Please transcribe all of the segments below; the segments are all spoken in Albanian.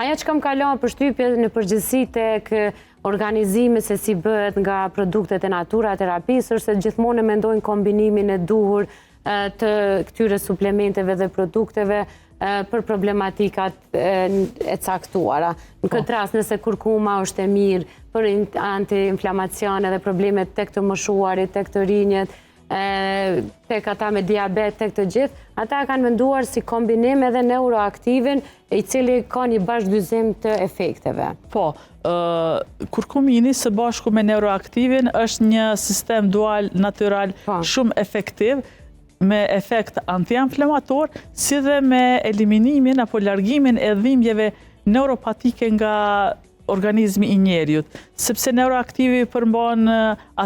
Aja që kam kalon përshtypje në përgjithësi tek organizime se si bëhet nga produktet e natura terapisë, është se gjithmonë e mendojnë kombinimin e duhur të këtyre suplementeve dhe produkteve për problematikat e caktuara. Në këtë rast, nëse kurkuma është e mirë për anti-inflamacione dhe problemet tek të moshuarit, tek të rinjet, tek ata me diabet, tek të gjithë, ata kanë menduar si kombinim edhe neuroaktivin i cili ka një bashkëdyzim të efekteve. Po, kurkumini së bashku me neuroaktivin është një sistem dual natyral shumë efektiv, me efekt anti-inflamator, si dhe me eliminimin apo largimin e dhimbjeve neuropatike nga organizmi i njeriut. Sepse neuroaktivi përmban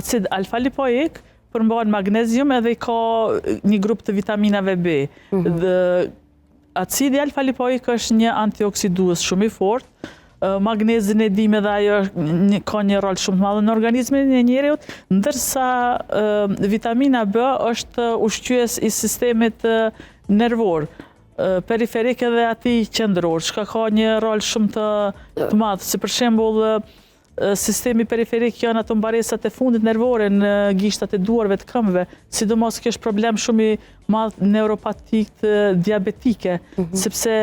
acid alfa-lipoik, përmban magnezium edhe ka një grup të vitaminave B. Acidi alfa-lipoik është një antioksidues shumë i fortë. Magnezin e dim edhe ajo ka një rol shumë të madh në organizmin e njeriut, ndërsa vitamina B është ushqyes i sistemit nervor, periferik edhe atij qendror, që ka një rol shumë të madh, si për shembull sistemi periferik janë ato mbaresat e fundit nervore në gishtat e duarve të këmbëve, sidomos kjo është problem shumë i madh neuropatik diabetike, sepse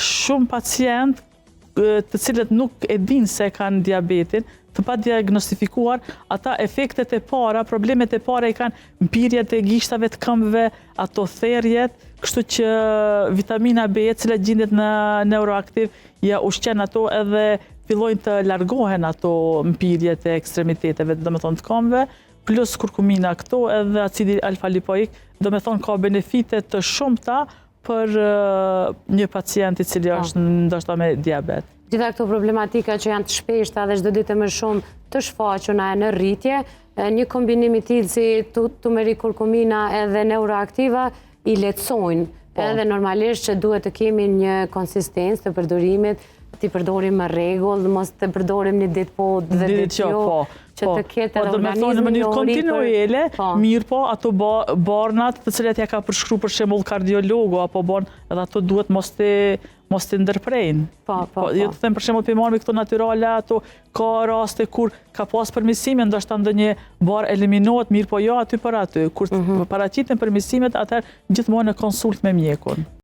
shumë pacient të cilët nuk e din se kanë diabetin, të pa diagnostifikuar, ata efektet e para, problemet e para i kanë mpirjet e gishtave të këmbëve, ato therjet, kështu që vitamina B, e cila gjendet në neuroaktiv, ja ushqen ato edhe fillojnë të largohen ato mpirjet e ekstremiteteve, do me thonë të këmbëve, plus kurkumina këto edhe acidi alfa-lipoik, do me thonë ka benefite të shumta për një pacient i cili është ndoshta me diabet. Gjitha këto problematika që janë të shpeshta dhe çdo ditë më shumë të shfaqura në rritje, një kombinim i tillë si turmeric, kurkumina edhe neuroaktiva i lehtësojnë. Edhe normalisht që duhet të kemi një konsistencë të përdorimit, t'i përdorim me rregull, mos të përdorim një ditë po dhe ditë jo, që të ketë edhe organizmin në mënyrë kontinuele, mirë po, ato barnat të cilat ja ka përshkruar për shembull kardiologu apo barn, edhe ato duhet mos të ndërprejnë. Jo të them për shembull marrë këto natyrale, ato ka raste kur ka pas përmirësime, ndoshta ndonjë bar eliminohet, mirë po jo aty për aty. Kur paraqiten përmirësimet, atëherë gjithmonë në konsult me mjekun.